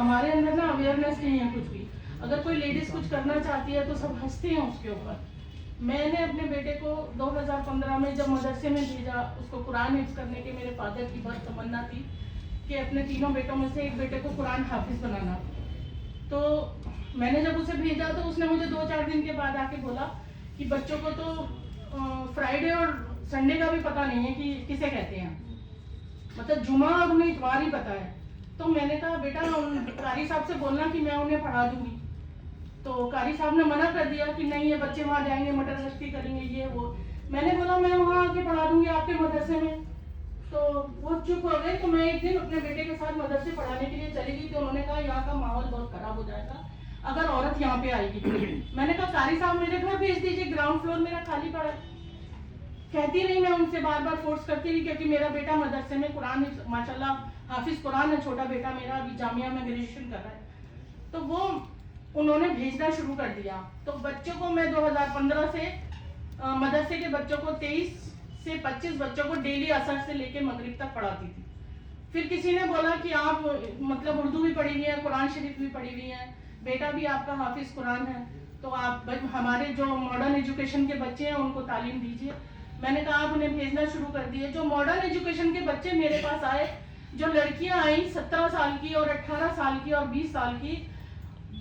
हमारे अंदर ना अवेयरनेस नहीं है कुछ भी। अगर कोई लेडीज कुछ करना चाहती है तो सब हंसते हैं उसके ऊपर। मैंने अपने बेटे को 2015 में जब मदरसे में भेजा, उसको कुरान हिफ्ज करने के मेरे फादर की बहुत तमन्ना थी कि अपने तीनों बेटों में से एक बेटे को कुरान हाफिज बनाना। तो मैंने जब उसे भेजा तो उसने मुझे 2-4 दिन के बाद आके बोला कि बच्चों को तो फ्राइडे और संडे का भी पता नहीं है कि किसे कहते हैं, मतलब जुमा और उन्हें इतवार ही पता है। तो मैंने कहा बेटा कारी साहब से बोलना कि मैं उन्हें पढ़ा दूंगी। तो कारी साहब ने मना कर दिया कि नहीं, ये बच्चे वहाँ जाएंगे, मटर गश्ती करेंगे, ये वो। मैंने बोला मैं वहाँ आके पढ़ा दूंगी आपके मदरसे में। तो वो चुप हो गए। तो मैं एक दिन अपने बेटे के साथ मदरसे पढ़ाने के लिए चली गई। तो उन्होंने कहा यहाँ का माहौल बहुत खराब हो जाएगा अगर औरत यहाँ पे आएगी। मैंने कहा कारी साहब मेरे घर भेज दीजिए, ग्राउंड फ्लोर मेरा खाली पड़ा है। कहती रही मैं उनसे, बार बार फोर्स करती रही, क्योंकि मेरा बेटा मदरसे में कुरान माशाल्लाह हाफिज कुरान है। छोटा बेटा मेरा अभी जामिया में ग्रेजुएशन कर रहा है। तो वो उन्होंने भेजना शुरू कर दिया। तो बच्चों को मैं 2015 से मदरसे के बच्चों को 23 से 25 बच्चों को डेली असर से लेके मगरिब तक पढ़ाती थी। फिर किसी ने बोला कि आप मतलब उर्दू भी पढ़ी हुई है, कुरान शरीफ भी पढ़ी हुई है, बेटा भी आपका हाफिज कुरान है, तो आप हमारे जो मॉडर्न एजुकेशन के बच्चे हैं उनको तालीम दीजिए। मैंने कहा आप उन्हें भेजना शुरू कर दिए। जो मॉडर्न एजुकेशन के बच्चे मेरे पास आए, जो लड़कियां आई 17 साल की और 18 साल की और 20 साल की,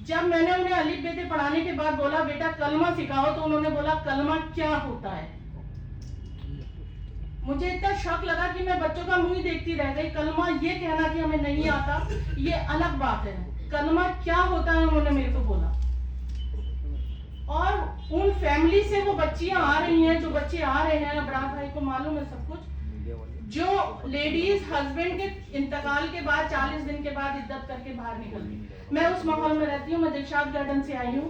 जब मैंने उन्हें अलिफ बेते पढ़ाने के बाद बोला बेटा कलमा सिखाओ, तो उन्होंने बोला कलमा क्या होता है। मुझे इतना शौक लगा कि मैं बच्चों का मुंह ही देखती रह गई। कलमा ये कहना कि हमें नहीं आता ये अलग बात है, कलमा क्या होता है उन्होंने मेरे को बोला। और उन फैमिली से वो बच्चियां आ रही हैं, जो बच्चे आ रहे हैं, अबरार भाई को मालूम है सब कुछ, जो लेडीज हस्बैंड के इंतकाल के बाद 40 दिन के बाद इद्दत करके बाहर निकल गई। मैं उस माहौल में रहती हूँ, मैं दिलशाद गार्डन से आई हूँ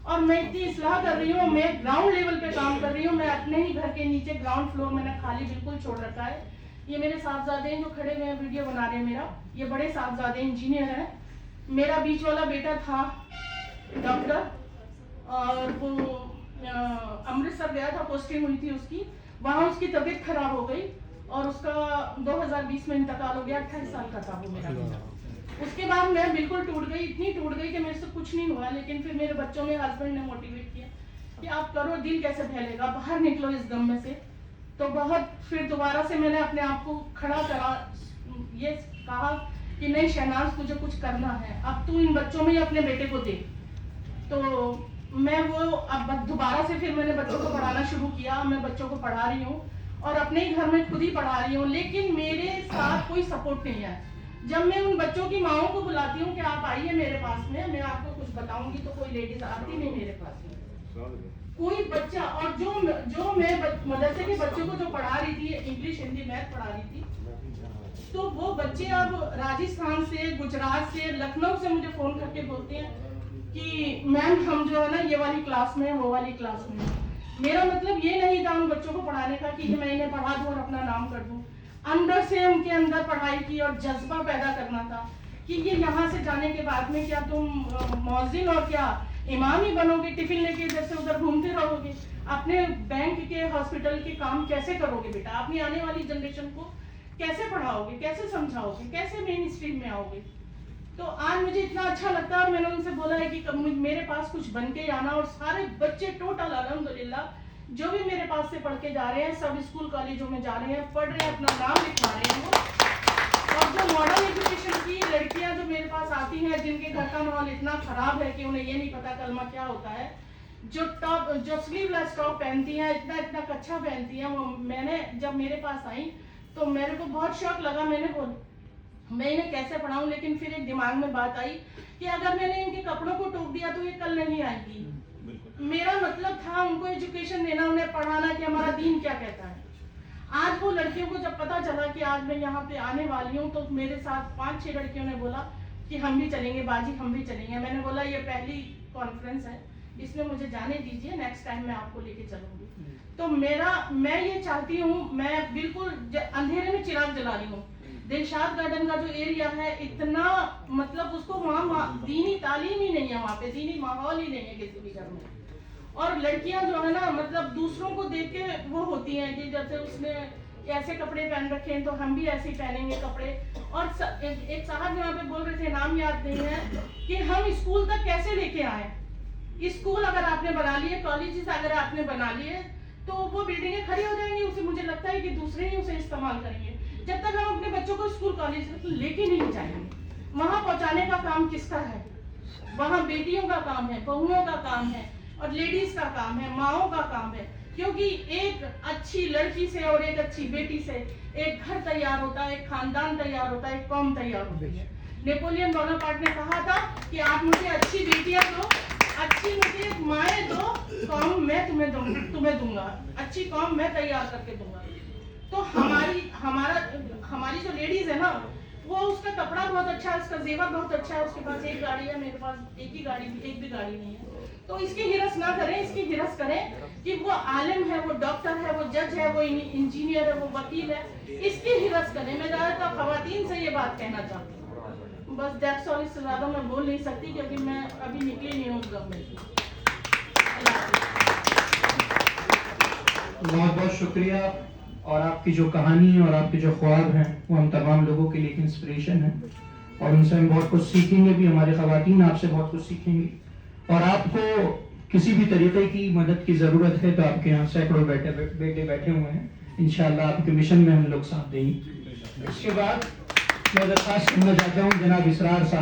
और मैं इतनी इस्लाह कर रही हूँ, मैं ग्राउंड लेवल पे काम कर रही हूँ। मैं अपने ही घर के नीचे ग्राउंड फ्लोर मैंने खाली बिल्कुल छोड़ रखा है। ये मेरे साहबजादे जो खड़े हुए हैं वीडियो बना रहे हैं मेरा, ये बड़े साहबजादे इंजीनियर हैं। मेरा बीच वाला बेटा था डॉक्टर और वो अमृतसर गया था, पोस्टिंग हुई थी उसकी, वहाँ उसकी तबीयत खराब हो गई और उसका 2020 में इंतकाल हो गया। 28 साल का था वो मेरा बेटा। उसके बाद मैं बिल्कुल टूट गई, इतनी टूट गई कि मेरे से कुछ नहीं हुआ। लेकिन फिर मेरे बच्चों में हस्बैंड ने मोटिवेट किया कि आप करो, दिल कैसे फैलेगा, बाहर निकलो इस गम में से। तो बहुत फिर दोबारा से मैंने अपने आप को खड़ा करा, ये कहा कि नहीं शहनाज तुझे कुछ करना है, अब तू इन बच्चों में ही अपने बेटे को दे। तो मैं वो अब दोबारा से फिर मैंने बच्चों को पढ़ाना शुरू किया। मैं बच्चों को पढ़ा रही हूँ और अपने ही घर में खुद ही पढ़ा रही हूँ, लेकिन मेरे साथ कोई सपोर्ट नहीं है। जब मैं उन बच्चों की माओं को बुलाती हूँ कि आप आइए मेरे पास में, मैं आपको कुछ बताऊंगी, तो कोई लेडीज आती नहीं मेरे पास में, कोई बच्चा। और जो मैं मदरसे के बच्चों को जो पढ़ा रही थी, इंग्लिश हिंदी मैथ पढ़ा रही थी, तो वो बच्चे अब राजस्थान से, गुजरात से, लखनऊ से मुझे फोन करके बोलते हैं कि मैम हम जो है ना ये वाली क्लास में, वो वाली क्लास में। मेरा मतलब ये नहीं था उन बच्चों को पढ़ाने का कि मैं इन्हें पढ़ा दूं और अपना नाम कर दूं। अंदर से उनके अंदर पढ़ाई की और जज्बा पैदा करना था कि ये यहाँ से जाने के बाद में क्या तुम मौजिन और क्या इमाम ही बनोगे, टिफिन लेके इधर से उधर घूमते रहोगे, अपने बैंक के हॉस्पिटल के काम कैसे करोगे बेटा, अपनी आने वाली जनरेशन को कैसे पढ़ाओगे, कैसे समझाओगे, कैसे मेन स्ट्रीम में आओगे। तो आज मुझे इतना अच्छा लगता है और मैंने उनसे बोला है कि मेरे पास कुछ बन के आना। और सारे बच्चे टोटल अल्हम्दुलिल्लाह जो भी मेरे पास से पढ़ के जा रहे हैं, सब स्कूल कॉलेजों में जा रहे हैं, पढ़ रहे हैं, अपना नाम लिखवा रहे हैं। और जो मॉडर्न एजुकेशन की लड़कियां जो मेरे पास आती हैं, जिनके घर का माहौल इतना खराब है कि उन्हें ये नहीं पता कलमा क्या होता है, जो स्लीवलेस टॉप पहनती हैं, इतना इतना कच्छा पहनती हैं, वो मैंने जब मेरे पास आई तो मेरे को बहुत शौक लगा। मैंने बोला मैं इन्हें कैसे पढ़ाऊं, लेकिन फिर एक दिमाग में बात आई कि अगर मैंने इनके कपड़ों को टोक दिया तो ये कल नहीं आएगी। मेरा मतलब था उनको एजुकेशन देना, उन्हें पढ़ाना कि हमारा दीन क्या कहता है। आज वो लड़कियों को जब पता चला कि आज मैं यहाँ पे आने वाली हूँ, तो मेरे साथ 5-6 लड़कियों ने बोला कि हम भी चलेंगे बाजी, हम भी चलेंगे। मैंने बोला ये पहली कॉन्फ्रेंस है, इसमें मुझे जाने दीजिए, नेक्स्ट टाइम मैं आपको लेके चलूंगी। तो मैं ये चाहती हूँ, मैं बिल्कुल अंधेरे में चिराग जला रही हूँ। दिलशाद गार्डन का जो एरिया है, इतना मतलब उसको वहाँ दीनी तालीम ही नहीं है, वहाँ पे दीनी माहौल ही नहीं है किसी भी घर में। और लड़कियां जो है ना, मतलब दूसरों को देख के वो होती हैं कि जैसे उसने ऐसे कपड़े पहन रखे हैं तो हम भी ऐसे ही पहनेंगे कपड़े। और एक साहब यहाँ पे बोल रहे थे, नाम याद नहीं है, कि हम स्कूल तक कैसे लेके आए। स्कूल अगर आपने बना लिए, कॉलेजेस अगर आपने बना लिए, तो वो बिल्डिंगें खड़ी हो जाएंगी, उसे मुझे लगता है कि दूसरे ही उसे इस्तेमाल करेंगे। जब तक हम अपने बच्चों को स्कूल कॉलेज लेके नहीं जाएंगे, वहां पहुंचाने का काम किसका है? वहां बेटियों का काम है, बहुओं का काम है, और लेडीज का काम है, माओं का काम है। क्योंकि एक अच्छी लड़की से और एक अच्छी बेटी से एक घर तैयार होता है, एक खानदान तैयार होता है, एक कौम तैयार होती है। नेपोलियन बोनापार्ट ने कहा था कि आप मुझे अच्छी बेटियां दो, अच्छी मुझे माएँ दो, कौम मैं तुम्हें दूंगा, अच्छी कौम मैं तैयार करके दूंगा। तो हमारी जो लेडीज है ना, वो उसका कपड़ा बहुत अच्छा है, उसका जेवर बहुत अच्छा है, उसके पास एक गाड़ी है, मेरे पास एक भी गाड़ी नहीं है। तो इसकी हिरस ना करें, इसकी हिरस करें कि वो आलिम है, वो डॉक्टर है, वो जज है, वो इंजीनियर है, वो वकील है, इसकी हिरस करें। मैं ज्यादातर खवातीन से ये बात कहना चाहती हूँ। बस दैट्स ऑल, इससे ज्यादा मैं बोल नहीं सकती क्योंकि मैं अभी निकली नहीं हूँ गवर्नमेंट। बहुत बहुत शुक्रिया। और आपकी जो कहानी और आपके जो ख्वाब हैं वो हम तमाम लोगों के लिए इंस्पिरेशन है, और उनसे हम बहुत कुछ सीखेंगे भी। हमारे खवातीन आपसे बहुत कुछ सीखेंगी। और आपको किसी भी तरीके की मदद की ज़रूरत है तो आपके यहाँ सैकड़ों बेटे बैठे हुए हैं, इंशाअल्लाह आपके मिशन में हम लोग साथ देंगे। इसके बाद मैं दरख्वास्त करना चाहता हूँ जनाब इसरार साहब